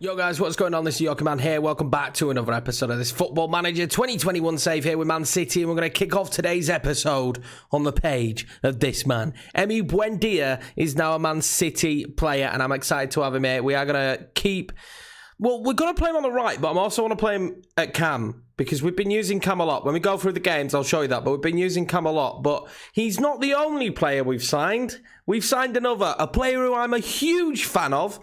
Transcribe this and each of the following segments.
Yo guys, what's going on? This is Yorker Man here. Welcome back to another episode of this Football Manager 2021 save here with Man City, and we're going to kick off today's episode on the page of this man. Emi Buendia is now a Man City player, and I'm excited to have him here. We are going to keep... Well, we're going to play him on the right, but I also want to play him at Cam, because we've been using Cam a lot. When we go through the games, I'll show you that, but we've been using Cam a lot. But he's not the only player we've signed. We've signed a player who I'm a huge fan of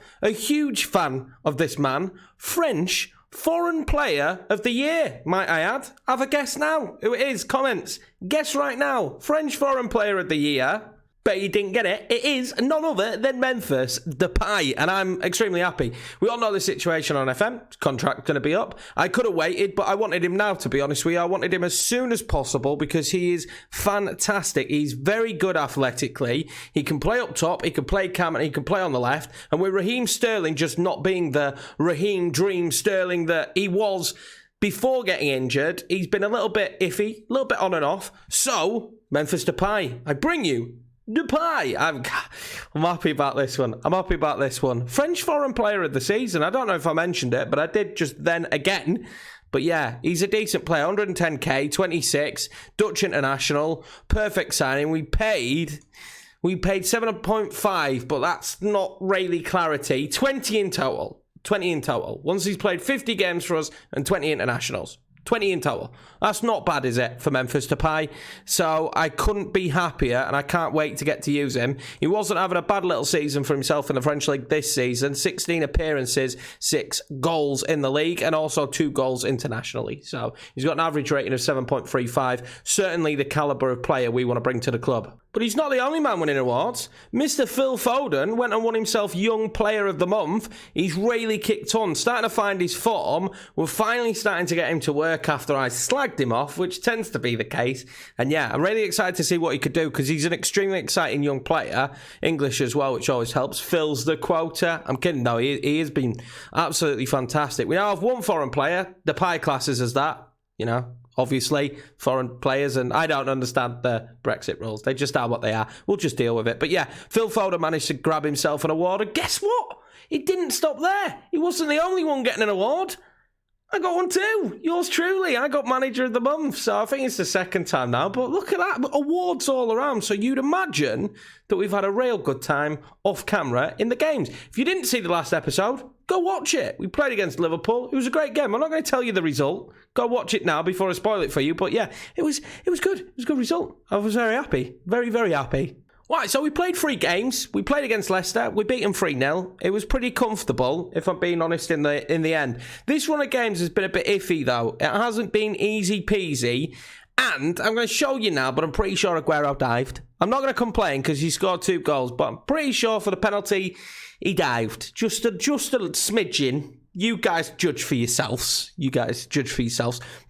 this man, French Foreign Player of the Year, might I add. Have a guess now who it is. Comments. Guess right now. French Foreign Player of the Year. Bet you didn't get it. It is none other than Memphis Depay, and I'm extremely happy. We all know the situation on FM. His contract going to be up. I could have waited, but I wanted him now, to be honest with you. I wanted him as soon as possible because he is fantastic. He's very good athletically. He can play up top, he can play cam, and he can play on the left. And with Raheem Sterling just not being the Raheem Dream Sterling that he was before getting injured, he's been a little bit iffy, a little bit on and off. So, Memphis Depay, I bring you Depay. I'm happy about this one. French Foreign Player of the Season. I don't know if I mentioned it, but I did just then again. But yeah, he's a decent player. 110k, 26, Dutch international, perfect signing. We paid 7.5, but that's not really clarity. 20 in total. Once he's played 50 games for us and 20 internationals. 20 in total. That's not bad, is it, for Memphis Depay? So I couldn't be happier, and I can't wait to get to use him. He wasn't having a bad little season for himself in the French League this season. 16 appearances, 6 goals in the league, and also 2 goals internationally. So he's got an average rating of 7.35. Certainly the calibre of player we want to bring to the club. But he's not the only man winning awards. Mr. Phil Foden went and won himself Young Player of the Month. He's really kicked on, starting to find his form. We're finally starting to get him to work after I slagged him off, which tends to be the case. And yeah, I'm really excited to see what he could do because he's an extremely exciting young player. English as well, which always helps. Fills the quota. I'm kidding though, he has been absolutely fantastic. We now have one foreign player. Depay classes as that, you know. Obviously, foreign players, and I don't understand the Brexit rules. They just are what they are. We'll just deal with it. But yeah, Phil Foden managed to grab himself an award, and guess what? It didn't stop there. He wasn't the only one getting an award. I got one too. Yours truly. I got Manager of the Month, so I think it's the second time now. But look at that. Awards all around. So you'd imagine that we've had a real good time off camera in the games. If you didn't see the last episode, go watch it. We played against Liverpool. It was a great game. I'm not going to tell you the result. Go watch it now before I spoil it for you. But yeah, it was good. It was a good result. I was very happy. Very, very happy. Right, so we played 3 games. We played against Leicester. We beat them 3-0. It was pretty comfortable, if I'm being honest, in the end. This run of games has been a bit iffy, though. It hasn't been easy peasy. And I'm going to show you now, but I'm pretty sure Aguero dived. I'm not going to complain because he scored 2 goals, but I'm pretty sure for the penalty, he dived. Just a smidgen. You guys judge for yourselves.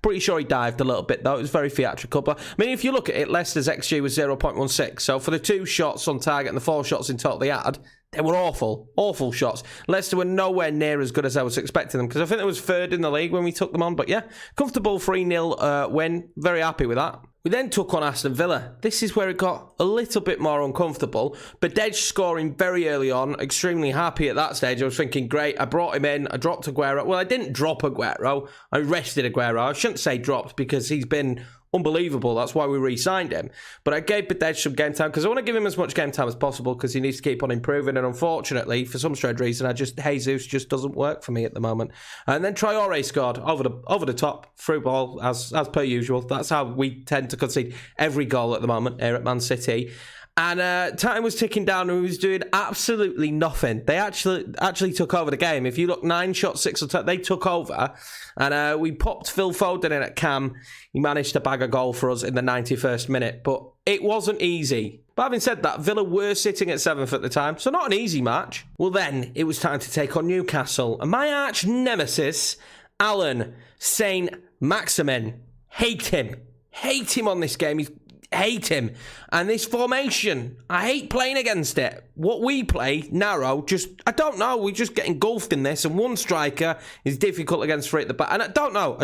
Pretty sure he dived a little bit, though. It was very theatrical. But, I mean, if you look at it, Leicester's XG was 0.16. So, for the 2 shots on target and the 4 shots in total they had, they were awful. Awful shots. Leicester were nowhere near as good as I was expecting them, because I think they was 3rd in the league when we took them on. But, yeah, comfortable 3-0 win. Very happy with that. We then took on Aston Villa. This is where it got a little bit more uncomfortable. Badej scoring very early on. Extremely happy at that stage. I was thinking, great, I brought him in. I dropped Aguero. Well, I didn't drop Aguero. I rested Aguero. I shouldn't say dropped because he's been unbelievable. That's why we re-signed him. But I gave Badej some game time because I want to give him as much game time as possible because he needs to keep on improving. And unfortunately, for some strange reason, Jesus just doesn't work for me at the moment. And then Traore scored over the top, through ball, as per usual. That's how we tend to concede every goal at the moment here at Man City. And time was ticking down and we was doing absolutely nothing. They actually took over the game. If you look, 9 shots, 6 attacks, they took over. And we popped Phil Foden in at Cam. He managed to bag a goal for us in the 91st minute. But it wasn't easy. But having said that, Villa were sitting at 7th at the time. So not an easy match. Well then, it was time to take on Newcastle. And my arch nemesis, Alan Saint-Maximin. Hate him on this game. Hate him. And this formation, I hate playing against it. What we play, narrow, I don't know. We just get engulfed in this, and one striker is difficult against 3 at the back. And I don't know.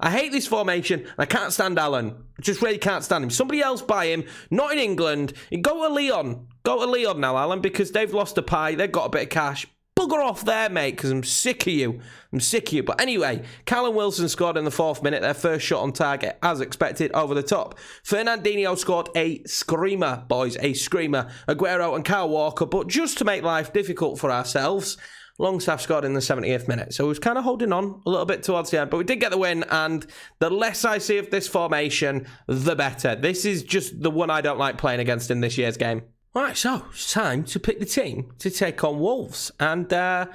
I hate this formation. I can't stand Alan. I just really can't stand him. Somebody else buy him. Not in England. Go to Leon. Go to Leon now, Alan, because they've lost a pie. They've got a bit of cash. bugger off there, mate, because I'm sick of you. I'm sick of you. But anyway, Callum Wilson scored in the 4th minute. Their first shot on target, as expected, over the top. Fernandinho scored a screamer, boys, a screamer. Aguero and Kyle Walker. But just to make life difficult for ourselves, Longstaff scored in the 70th minute. So we was kind of holding on a little bit towards the end. But we did get the win. And the less I see of this formation, the better. This is just the one I don't like playing against in this year's game. Right, so it's time to pick the team to take on Wolves. And I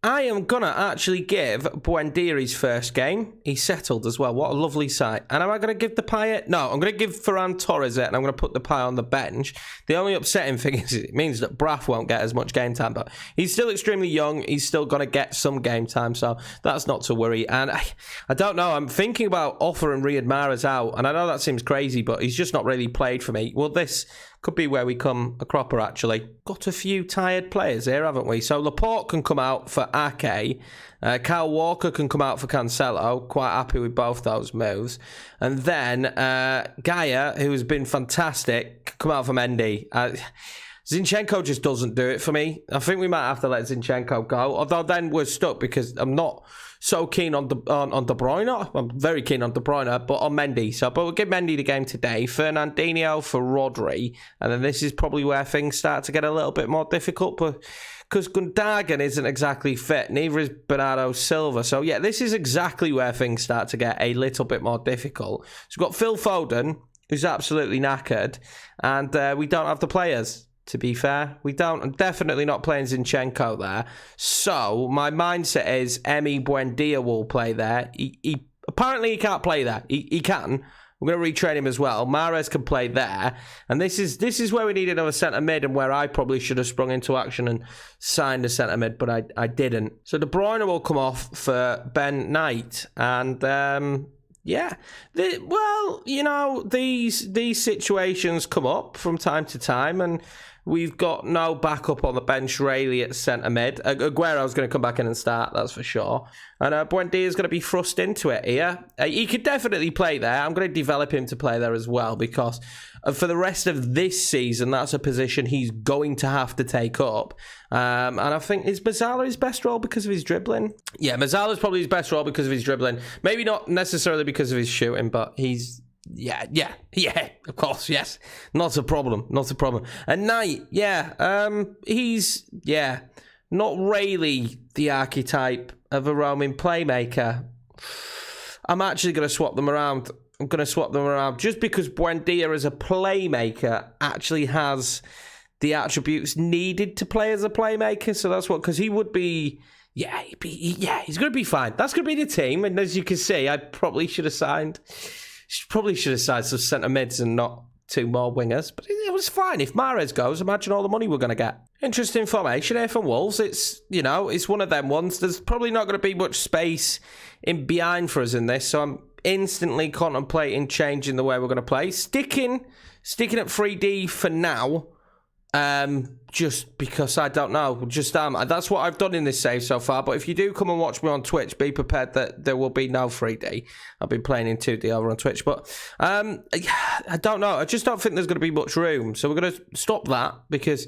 am going to actually give Buendia his first game. He's settled as well. What a lovely sight. And am I going to give Depay it? No, I'm going to give Ferran Torres it, and I'm going to put Depay on the bench. The only upsetting thing is it means that Braff won't get as much game time, but he's still extremely young. He's still going to get some game time, so that's not to worry. And I don't know. I'm thinking about offering Riyad Mahrez out, and I know that seems crazy, but he's just not really played for me. Well, this could be where we come a cropper, actually. Got a few tired players here, haven't we? So Laporte can come out for Ake. Kyle Walker can come out for Cancelo. Quite happy with both those moves. And then Gaia, who has been fantastic, can come out for Mendy. Zinchenko just doesn't do it for me. I think we might have to let Zinchenko go. Although then we're stuck because I'm not so keen on De Bruyne. I'm very keen on De Bruyne, but on Mendy. But we'll give Mendy the game today. Fernandinho for Rodri. And then this is probably where things start to get a little bit more difficult. But because Gundogan isn't exactly fit, neither is Bernardo Silva. So yeah, this is exactly where things start to get a little bit more difficult. So we've got Phil Foden, who's absolutely knackered. And we don't have the players. To be fair, we don't. I'm definitely not playing Zinchenko there. So my mindset is Emi Buendia will play there. He apparently he can't play there. He can. We're going to retrain him as well. Mahrez can play there. And this is where we need another centre mid and where I probably should have sprung into action and signed a centre mid, but I didn't. So De Bruyne will come off for Ben Knight. And yeah, well, you know, these situations come up from time to time, and we've got no backup on the bench really at centre mid. Aguero's going to come back in and start, that's for sure. And Buendia's going to be thrust into it here. He could definitely play there. I'm going to develop him to play there as well, because for the rest of this season, that's a position he's going to have to take up. And I think, is Mezzala his best role because of his dribbling? Yeah, Mezzala's probably his best role because of his dribbling. Maybe not necessarily because of his shooting, but he's... Yeah, of course, yes. Not a problem. And Knight, he's, not really the archetype of a roaming playmaker. I'm actually going to swap them around. Just because Buendia as a playmaker actually has the attributes needed to play as a playmaker. So that's what, because he would be... he's going to be fine. That's going to be the team. And as you can see, I probably should have signed some centre mids and not 2 more wingers. But it was fine. If Mahrez goes, imagine all the money we're going to get. Interesting formation here from Wolves. It's, it's one of them ones. There's probably not going to be much space in behind for us in this. So I'm instantly contemplating changing the way we're going to play. Sticking at 3D for now. Just because I don't know, that's what I've done in this save so far. But if you do come and watch me on Twitch, be prepared that there will be no 3D. I've been playing in 2D over on Twitch, but I don't know. I just don't think there's going to be much room, so we're going to stop that because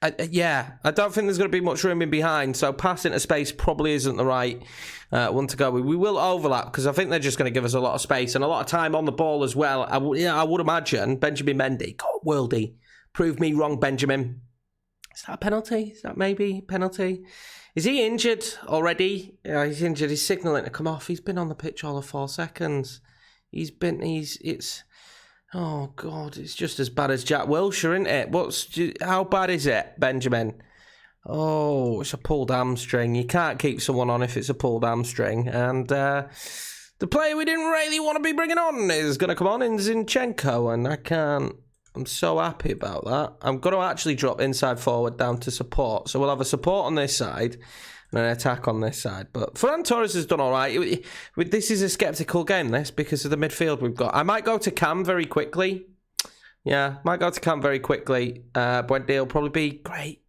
I don't think there's going to be much room in behind. So passing to space probably isn't the right one to go with. We will overlap because I think they're just going to give us a lot of space and a lot of time on the ball as well. I would imagine Benjamin Mendy, God, worldy. Prove me wrong, Benjamin. Is that a penalty? Is that maybe a penalty? Is he injured already? Yeah, he's injured. He's signalling to come off. He's been on the pitch all of 4 seconds. Oh, God, it's just as bad as Jack Wilshere, isn't it? How bad is it, Benjamin? Oh, it's a pulled hamstring. You can't keep someone on if it's a pulled hamstring. And the player we didn't really want to be bringing on is going to come on in Zinchenko, and I can't. I'm so happy about that. I'm going to actually drop inside forward down to support. So we'll have a support on this side and an attack on this side. But Ferran Torres has done all right. This is a sceptical game, because of the midfield we've got. I might go to Cam very quickly. Yeah, might go to Cam very quickly. Buendia will probably be great.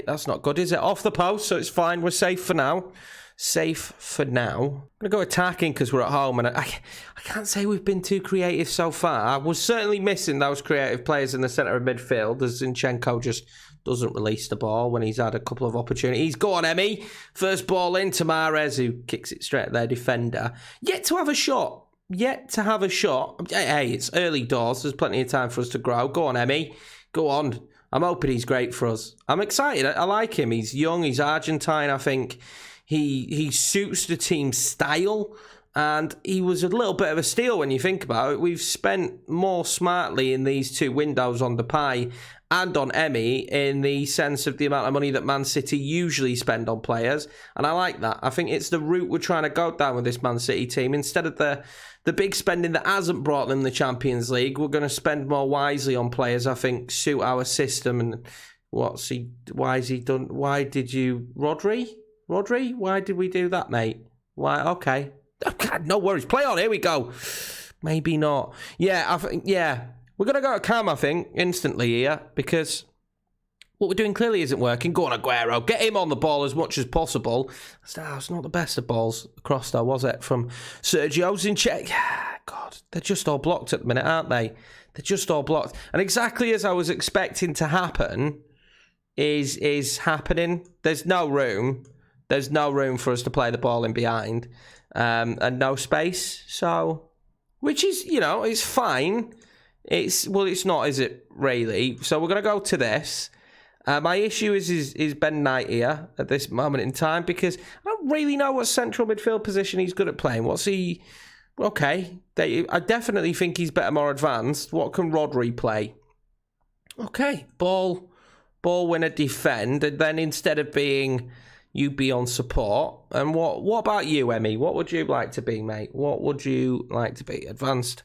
That's not good, is it? Off the post, so it's fine. We're safe for now. safe for now. I'm going to go attacking because we're at home, and I can't say we've been too creative so far. I was certainly missing those creative players in the centre of midfield, as Zinchenko just doesn't release the ball when he's had a couple of opportunities. Go on, Emmy. First ball in to Mahrez, who kicks it straight at their defender. Yet to have a shot. Hey, it's early doors. There's plenty of time for us to grow. Go on, Emmy. Go on. I'm hoping he's great for us. I'm excited. I like him. He's young. He's Argentine. I think he suits the team's style. And he was a little bit of a steal when you think about it. We've spent more smartly in these two windows on Depay and on Emmy in the sense of the amount of money that Man City usually spend on players. And I like that. I think it's the route we're trying to go down with this Man City team. Instead of the big spending that hasn't brought them the Champions League, we're going to spend more wisely on players, I think, suit our system. And why did you... Rodri? Why did we do that, mate? Why? Okay. Oh, God, no worries. Play on. Here we go. Maybe not. Yeah, we're going to go to Cam, I think, instantly here, because what we're doing clearly isn't working. Go on, Aguero. Get him on the ball as much as possible. It's not the best of balls across, though, was it? From Sergio Zinchenko. God, they're just all blocked at the minute, aren't they? They're just all blocked. And exactly as I was expecting to happen is happening. There's no room. There's no room for us to play the ball in behind. And no space. So, which is, it's fine. It's not, is it, really? So we're going to go to this. My issue is Ben Knight here at this moment in time, because I don't really know what central midfield position he's good at playing. What's he... Okay. I definitely think he's better, more advanced. What can Rodri play? Okay. Ball winner, defend. And then instead of being... You be on support. And what about you, Emmy? What would you like to be, mate? What would you like to be? Advanced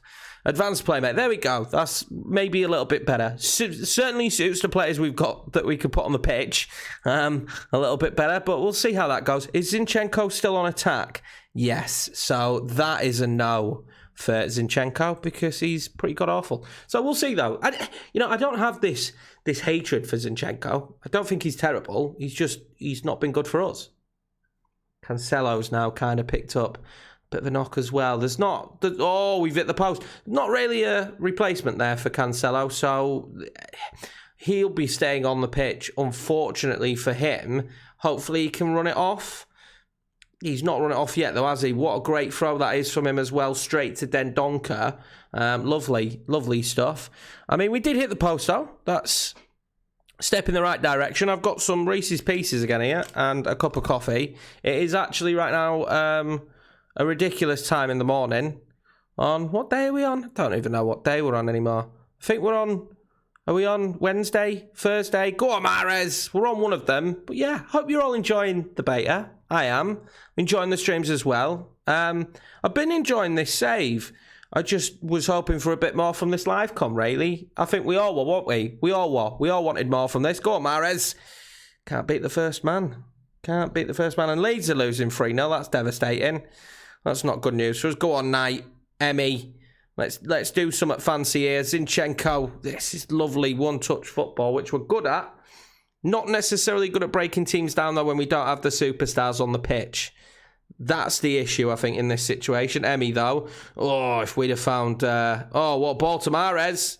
play, mate. There we go. That's maybe a little bit better. Certainly suits the players we've got that we could put on the pitch a little bit better, but we'll see how that goes. Is Zinchenko still on attack? Yes. So that is a no for Zinchenko, because he's pretty god-awful. So we'll see, though. I don't have this hatred for Zinchenko. I don't think he's terrible. He's not been good for us. Cancelo's now kind of picked up a bit of a knock as well. We've hit the post. Not really a replacement there for Cancelo, so he'll be staying on the pitch. Unfortunately for him, hopefully he can run it off. He's not run it off yet, though, has he? What a great throw that is from him as well, straight to Dendoncker. Lovely stuff. I mean, we did hit the post, though. That's a step in the right direction. I've got some Reese's Pieces again here and a cup of coffee. It is actually right now a ridiculous time in the morning. On what day are we on? I don't even know what day we're on anymore. I think we're on... Are we on Wednesday? Thursday? Go on, Mahrez. We're on one of them. But yeah, hope you're all enjoying the beta. I am. Enjoying the streams as well. I've been enjoying this save. I just was hoping for a bit more from this live com, really. I think we all were, weren't we? We all wanted more from this. Go on, Mahrez. Can't beat the first man. And Leeds are losing 3-0. That's devastating. That's not good news for us. Go on, Knight. Emmy. Let's do something fancy here. Zinchenko. This is lovely one-touch football, which we're good at. Not necessarily good at breaking teams down, though, when we don't have the superstars on the pitch. That's the issue, I think, in this situation. Emmy, though. Oh, if we'd have found... what ball to Mahrez.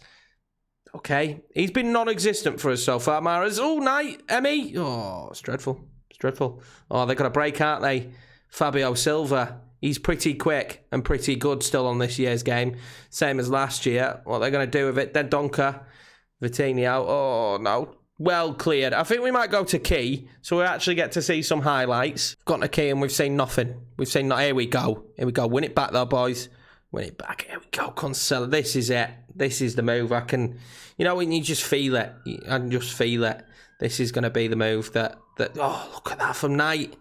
Okay. He's been non-existent for us so far, Mahrez. Oh, Knight. Emmy. Oh, it's dreadful. Oh, they've got a break, aren't they? Fabio Silva. He's pretty quick and pretty good still on this year's game. Same as last year. What they're going to do with it? Dendoncker. Vitinho. Oh, no. Well cleared. I think we might go to Key, so we actually get to see some highlights. We've gone to Key and we've seen nothing. Here we go. Win it back, though, boys. Win it back. Here we go, Cancelo. This is it. This is the move. I can... when you just feel it. I can just feel it. This is going to be the move that... Oh, look at that from Knight.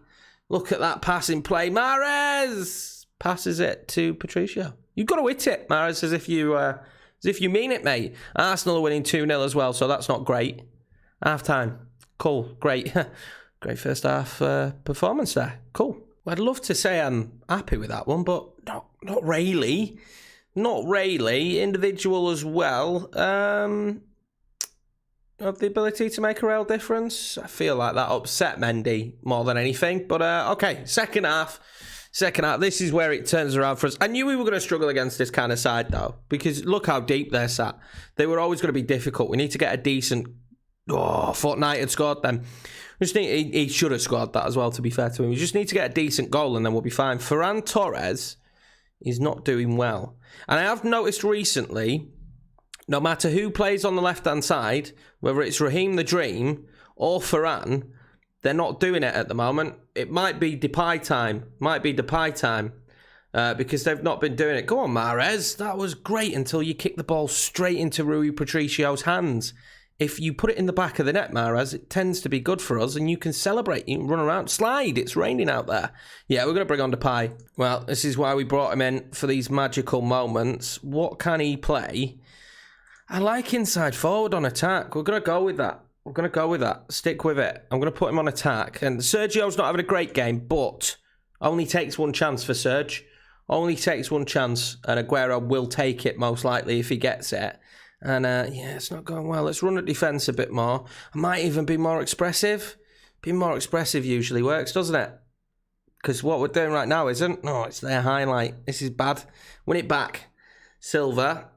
Look at that passing play. Mahrez passes it to Patricio. You've got to hit it, Mahrez, as if you mean it, mate. Arsenal are winning 2-0 as well, so that's not great. Half time. Cool. Great. Great first half performance there. Cool. I'd love to say I'm happy with that one, but not really. Not really. Individual as well. have the ability to make a real difference. I feel like that upset Mendy more than anything. But okay, second half. This is where it turns around for us. I knew we were going to struggle against this kind of side, though, because look how deep they're sat. They were always going to be difficult. We need to get a decent... Fortnite had scored them. He should have scored that as well, to be fair to him. We just need to get a decent goal and then we'll be fine. Ferran Torres is not doing well. And I have noticed recently, no matter who plays on the left-hand side, whether it's Raheem the Dream or Ferran, they're not doing it at the moment. It might be Depay time. Because they've not been doing it. Go on, Mahrez. That was great until you kick the ball straight into Rui Patricio's hands. If you put it in the back of the net, Mahrez, it tends to be good for us and you can celebrate. You can run around. Slide. It's raining out there. Yeah, we're going to bring on Depay. Well, this is why we brought him in, for these magical moments. What can he play? I like inside forward on attack. We're going to go with that. Stick with it. I'm going to put him on attack. And Sergio's not having a great game, but only takes one chance for Serge. Only takes one chance. And Aguero will take it, most likely, if he gets it. And, yeah, it's not going well. Let's run at defence a bit more. I might even be more expressive. Being more expressive usually works, doesn't it? Because what we're doing right now isn't. No, it's their highlight. This is bad. Win it back. Silva.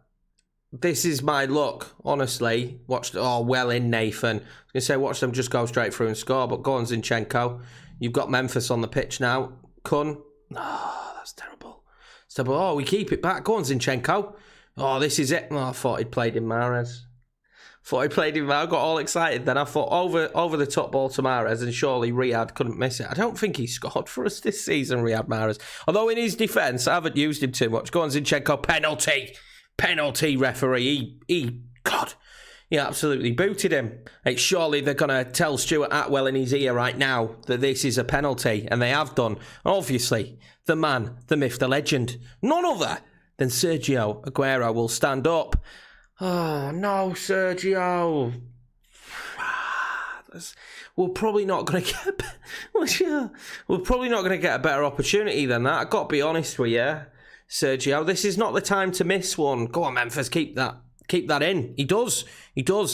This is my luck, honestly. Well in, Nathan. I was going to say, watch them just go straight through and score, but go on, Zinchenko. You've got Memphis on the pitch now. Kun. Oh, that's terrible. It's terrible. Oh, we keep it back. Go on, Zinchenko. Oh, this is it. Oh, I thought he'd played in Mahrez. I got all excited then. I thought over the top ball to Mahrez, and surely Riyad couldn't miss it. I don't think he scored for us this season, Riyad Mahrez. Although in his defence, I haven't used him too much. Go on, Zinchenko. Penalty, referee. He absolutely booted him. Surely they're going to tell Stuart Atwell in his ear right now that this is a penalty, and they have done. Obviously, the man, the myth, the legend, none other than Sergio Aguero will stand up. Oh, no, Sergio. We're probably not going to get a better opportunity than that. I've got to be honest with you, Sergio. This is not the time to miss one. Go on, Memphis, keep that in. He does.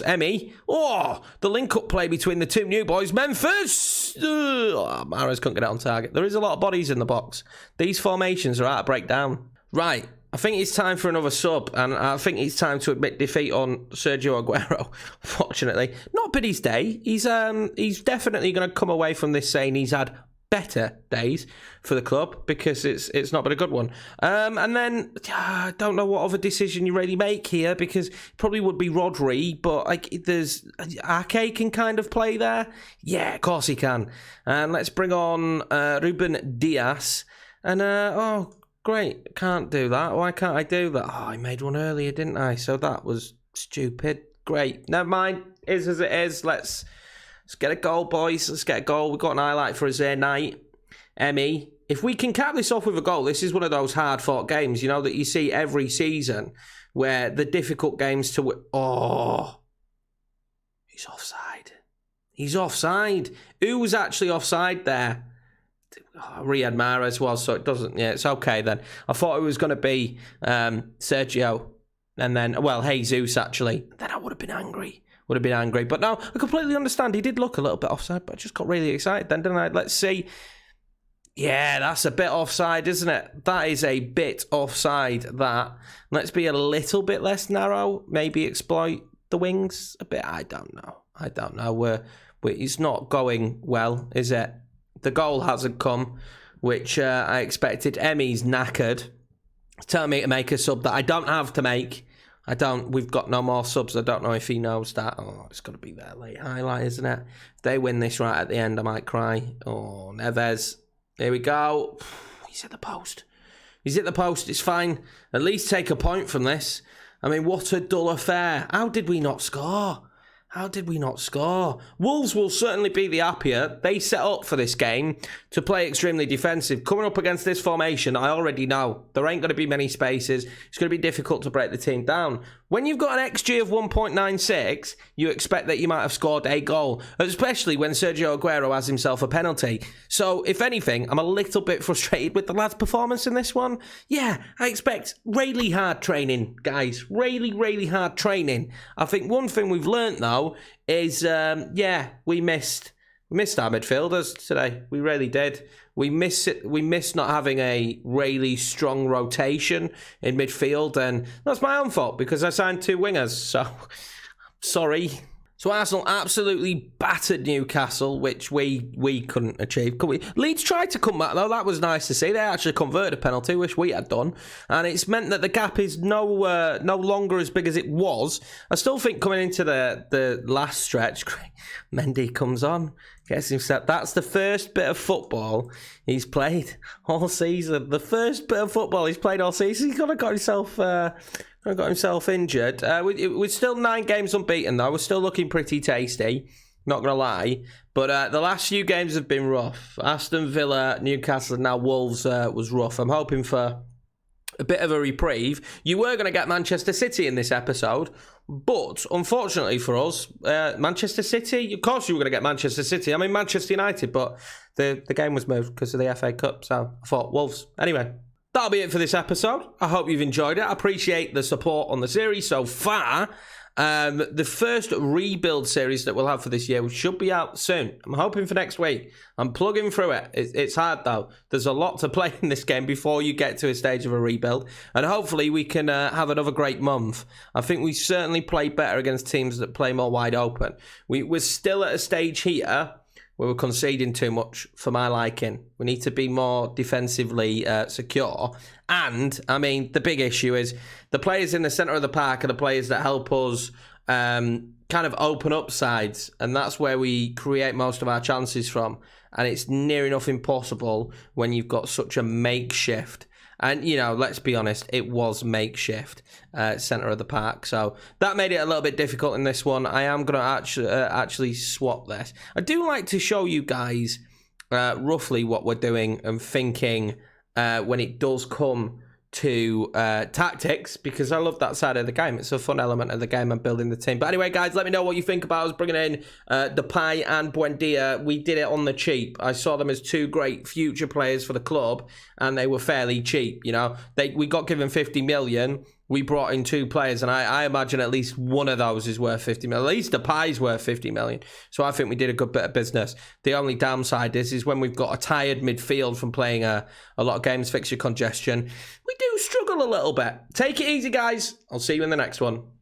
Emmy. Oh, the link-up play between the two new boys. Memphis. Mahrez couldn't get it on target. There is a lot of bodies in the box. These formations are out of breakdown. Right. I think it's time for another sub, and I think it's time to admit defeat on Sergio Aguero. Fortunately, not been his day. He's definitely going to come away from this saying he's had better days for the club, because it's not been a good one. And then I don't know what other decision you really make here, because it probably would be Rodri, but there's Ake can kind of play there. Yeah, of course he can. And let's bring on Ruben Dias. And great, can't do that. Why can't I do that? I made one earlier, didn't I? So that was stupid. Great, never mind. Is as it is. Let's get a goal, boys. Let's get a goal. We've got an highlight for us here, Knight. Emmy. If we can cap this off with a goal, this is one of those hard-fought games, that you see every season, where the difficult games to... he's offside. Who was actually offside there? Riyad Mahrez was, so it doesn't... Yeah, it's okay then. I thought it was going to be Sergio, and then, Jesus, actually. Then I would have been angry. But no, I completely understand. He did look a little bit offside, but I just got really excited then, didn't I? Let's see. Yeah, that's a bit offside, isn't it? That is a bit offside, that. Let's be a little bit less narrow. Maybe exploit the wings a bit. I don't know. It's not going well, is it? The goal hasn't come, which I expected. Emmy's knackered. Telling me to make a sub that I don't have to make. We've got no more subs. I don't know if he knows that. Oh, it's got to be their late highlight, isn't it? If they win this right at the end, I might cry. Oh, Neves. Here we go. He's at the post. It's fine. At least take a point from this. I mean, what a dull affair. How did we not score? Wolves will certainly be the happier. They set up for this game to play extremely defensive. Coming up against this formation, I already know there ain't going to be many spaces. It's going to be difficult to break the team down. When you've got an XG of 1.96, you expect that you might have scored a goal, especially when Sergio Aguero has himself a penalty. So, if anything, I'm a little bit frustrated with the lad's performance in this one. Yeah, I expect really hard training, guys. Really hard training. I think one thing we've learnt, though, though, is, we missed our midfielders today. We really did. We missed not having a really strong rotation in midfield, and that's my own fault because I signed 2 wingers, so sorry. So Arsenal absolutely battered Newcastle, which we couldn't achieve. Leeds tried to come back, though. That was nice to see. They actually converted a penalty, which we had done. And it's meant that the gap is no longer as big as it was. I still think coming into the last stretch, Mendy comes on, gets himself. That's the first bit of football he's played all season. The first bit of football he's played all season. He's got himself injured. We're still 9 games unbeaten, though. We're still looking pretty tasty, not going to lie. But the last few games have been rough. Aston Villa, Newcastle, and now Wolves was rough. I'm hoping for a bit of a reprieve. You were going to get Manchester City in this episode, but unfortunately for us, Manchester City, of course you were going to get Manchester City. I mean Manchester United, but the game was moved because of the FA Cup, so I thought Wolves. Anyway. That'll be it for this episode. I hope you've enjoyed it. I appreciate the support on the series so far. The first rebuild series that we'll have for this year should be out soon. I'm hoping for next week. I'm plugging through it. It's hard, though. There's a lot to play in this game before you get to a stage of a rebuild. And hopefully we can have another great month. I think we certainly play better against teams that play more wide open. We're still at a stage here where we're conceding too much for my liking. We need to be more defensively secure. And, I mean, the big issue is the players in the centre of the park are the players that help us kind of open up sides. And that's where we create most of our chances from. And it's near enough impossible when you've got such a makeshift. And, you know, let's be honest, it was makeshift centre of the park. So that made it a little bit difficult in this one. I am going to actually swap this. I do like to show you guys roughly what we're doing and thinking when it does come to tactics, because I love that side of the game. It's a fun element of the game and building the team. But anyway, guys, let me know what you think about us bringing in Depay and Buendia. We did it on the cheap. I saw them as 2 great future players for the club, and they were fairly cheap. You know, we got given 50 million. We brought in 2 players, and I imagine at least one of those is worth 50 million. At least Depay's worth 50 million. So I think we did a good bit of business. The only downside is when we've got a tired midfield from playing a lot of games, fixture congestion, we do struggle a little bit. Take it easy, guys. I'll see you in the next one.